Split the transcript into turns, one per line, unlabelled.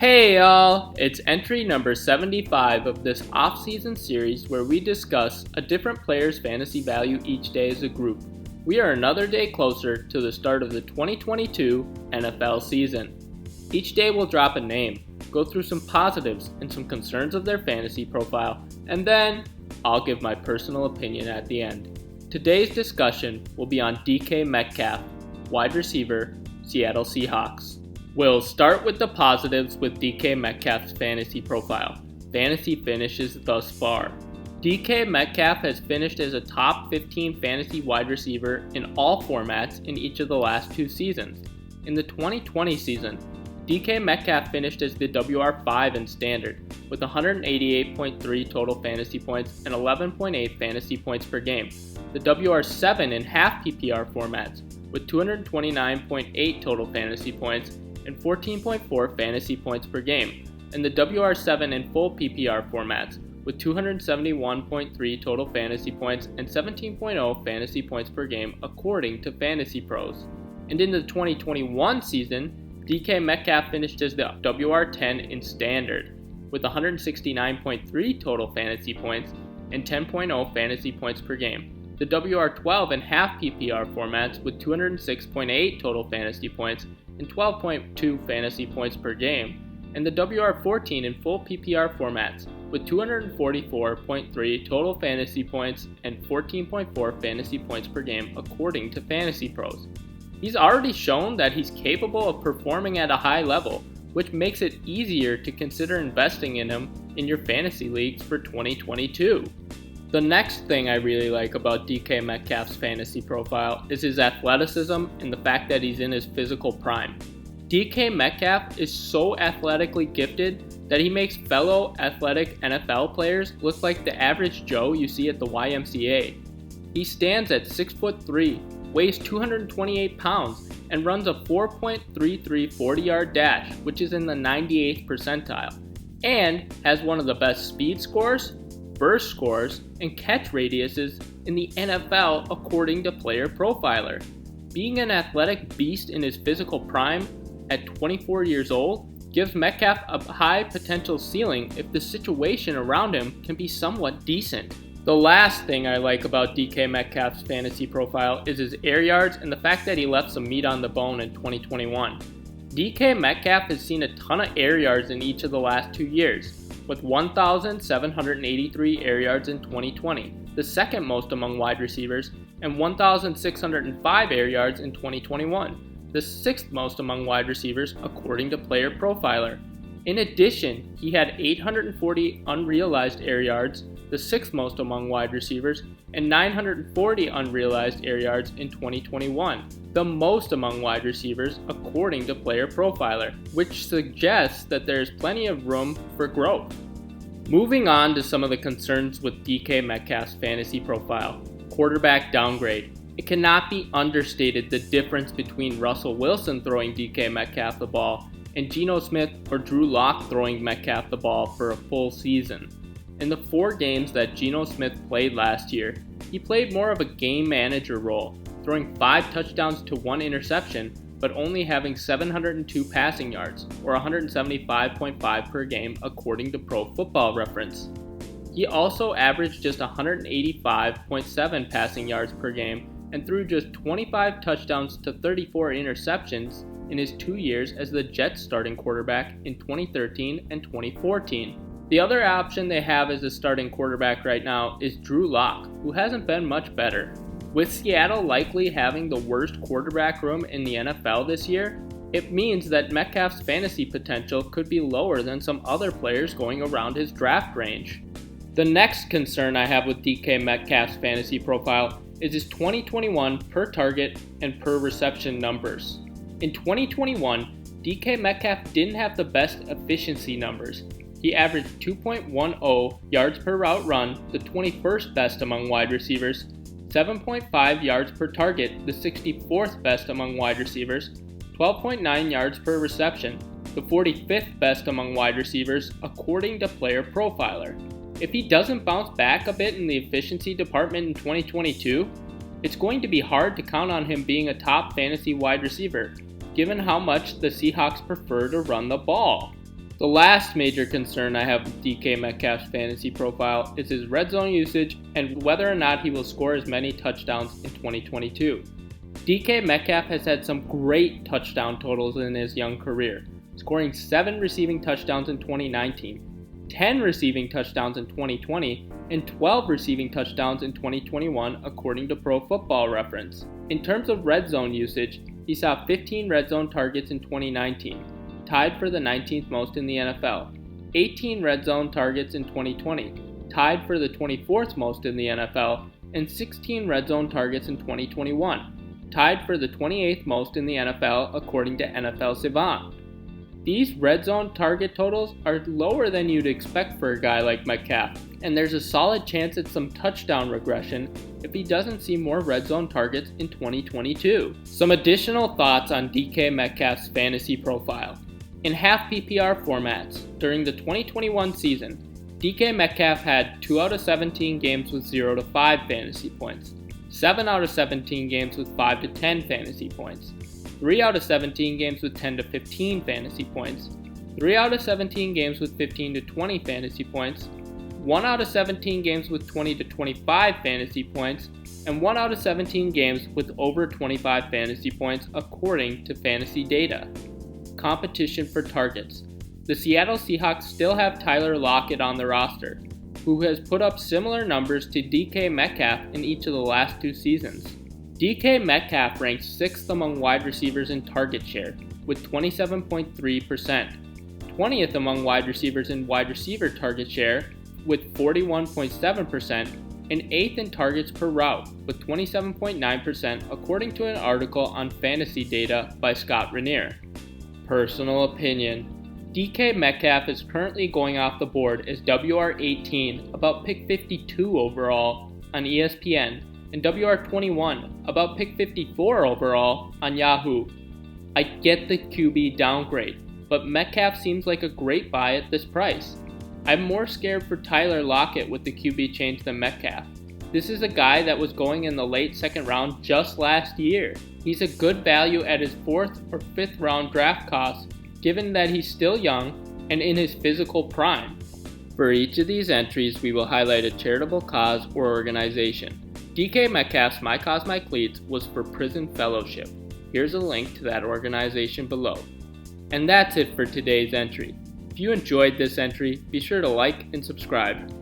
Hey y'all! It's entry number 75 of this off-season series where we discuss a different player's fantasy value each day as a group. We are another day closer to the start of the 2022 NFL season. Each day we'll drop a name, go through some positives and some concerns of their fantasy profile, and then I'll give my personal opinion at the end. Today's discussion will be on DK Metcalf, wide receiver, Seattle Seahawks. We'll start with the positives with DK Metcalf's fantasy profile. Fantasy finishes thus far. DK Metcalf has finished as a top 15 fantasy wide receiver in all formats in each of the last two seasons. In the 2020 season, DK Metcalf finished as the WR5 in standard, with 188.3 total fantasy points and 11.8 fantasy points per game. The WR7 in half PPR formats, with 229.8 total fantasy points and 14.4 fantasy points per game, and the WR7 in full PPR formats, with 271.3 total fantasy points and 17.0 fantasy points per game according to Fantasy Pros. And in the 2021 season, DK Metcalf finished as the WR10 in standard, with 169.3 total fantasy points and 10.0 fantasy points per game. The WR12 in half PPR formats with 206.8 total fantasy points and 12.2 fantasy points per game, and the WR14 in full PPR formats with 244.3 total fantasy points and 14.4 fantasy points per game according to Fantasy Pros. He's already shown that he's capable of performing at a high level, which makes it easier to consider investing in him in your fantasy leagues for 2022. The next thing I really like about DK Metcalf's fantasy profile is his athleticism and the fact that he's in his physical prime. DK Metcalf is so athletically gifted that he makes fellow athletic NFL players look like the average Joe you see at the YMCA. He stands at 6'3", weighs 228 pounds, and runs a 4.33 40-yard dash, which is in the 98th percentile, and has one of the best speed scores, burst scores, and catch radiuses in the NFL according to Player Profiler. Being an athletic beast in his physical prime at 24 years old gives Metcalf a high potential ceiling if the situation around him can be somewhat decent. The last thing I like about DK Metcalf's fantasy profile is his air yards and the fact that he left some meat on the bone in 2021. DK Metcalf has seen a ton of air yards in each of the last 2 years, with 1,783 air yards in 2020, the second most among wide receivers, and 1,605 air yards in 2021, the sixth most among wide receivers according to Player Profiler. In addition, he had 840 unrealized air yards, the sixth most among wide receivers, and 940 unrealized air yards in 2021, the most among wide receivers according to Player Profiler, which suggests that there is plenty of room for growth. Moving on to some of the concerns with DK Metcalf's fantasy profile. Quarterback downgrade. It cannot be understated the difference between Russell Wilson throwing DK Metcalf the ball and Geno Smith or Drew Lock throwing Metcalf the ball for a full season. In the 4 games that Geno Smith played last year, he played more of a game manager role, throwing 5 touchdowns to 1 interception, but only having 702 passing yards, or 175.5 per game according to Pro Football Reference. He also averaged just 185.7 passing yards per game and threw just 25 touchdowns to 34 interceptions in his 2 years as the Jets starting quarterback in 2013 and 2014. The other option they have as a starting quarterback right now is Drew Lock, who hasn't been much better. With Seattle likely having the worst quarterback room in the NFL this year, it means that Metcalf's fantasy potential could be lower than some other players going around his draft range. The next concern I have with DK Metcalf's fantasy profile is his 2021 per target and per reception numbers. In 2021, DK Metcalf didn't have the best efficiency numbers. He averaged 2.10 yards per route run, the 21st best among wide receivers, 7.5 yards per target, the 64th best among wide receivers, 12.9 yards per reception, the 45th best among wide receivers according to Player Profiler. If he doesn't bounce back a bit in the efficiency department in 2022, it's going to be hard to count on him being a top fantasy wide receiver, given how much the Seahawks prefer to run the ball. The last major concern I have with DK Metcalf's fantasy profile is his red zone usage and whether or not he will score as many touchdowns in 2022. DK Metcalf has had some great touchdown totals in his young career, scoring 7 receiving touchdowns in 2019, 10 receiving touchdowns in 2020, and 12 receiving touchdowns in 2021 according to Pro Football Reference. In terms of red zone usage, he saw 15 red zone targets in 2019, tied for the 19th most in the NFL, 18 red zone targets in 2020, tied for the 24th most in the NFL, and 16 red zone targets in 2021, tied for the 28th most in the NFL according to NFL Savant. These red zone target totals are lower than you'd expect for a guy like Metcalf, and there's a solid chance at some touchdown regression if he doesn't see more red zone targets in 2022. Some additional thoughts on DK Metcalf's fantasy profile. In half PPR formats, during the 2021 season, DK Metcalf had 2 out of 17 games with 0 to 5 fantasy points, 7 out of 17 games with 5 to 10 fantasy points, 3 out of 17 games with 10 to 15 fantasy points, 3 out of 17 games with 15 to 20 fantasy points, 1 out of 17 games with 20 to 25 fantasy points, and 1 out of 17 games with over 25 fantasy points according to fantasy data. Competition for targets. The Seattle Seahawks still have Tyler Lockett on the roster, who has put up similar numbers to DK Metcalf in each of the last 2 seasons. DK Metcalf ranks 6th among wide receivers in target share, with 27.3%, 20th among wide receivers in wide receiver target share, with 41.7%, and 8th in targets per route, with 27.9% according to an article on fantasy data by Scott Rainier. Personal opinion. DK Metcalf is currently going off the board as WR18 about pick 52 overall on ESPN and WR21 about pick 54 overall on Yahoo. I get the QB downgrade, but Metcalf seems like a great buy at this price. I'm more scared for Tyler Lockett with the QB change than Metcalf. This is a guy that was going in the late 2nd round just last year. He's a good value at his 4th or 5th round draft cost, given that he's still young and in his physical prime. For each of these entries, we will highlight a charitable cause or organization. DK Metcalf's My Cause My Cleats was for Prison Fellowship. Here's a link to that organization below. And that's it for today's entry. If you enjoyed this entry, be sure to like and subscribe.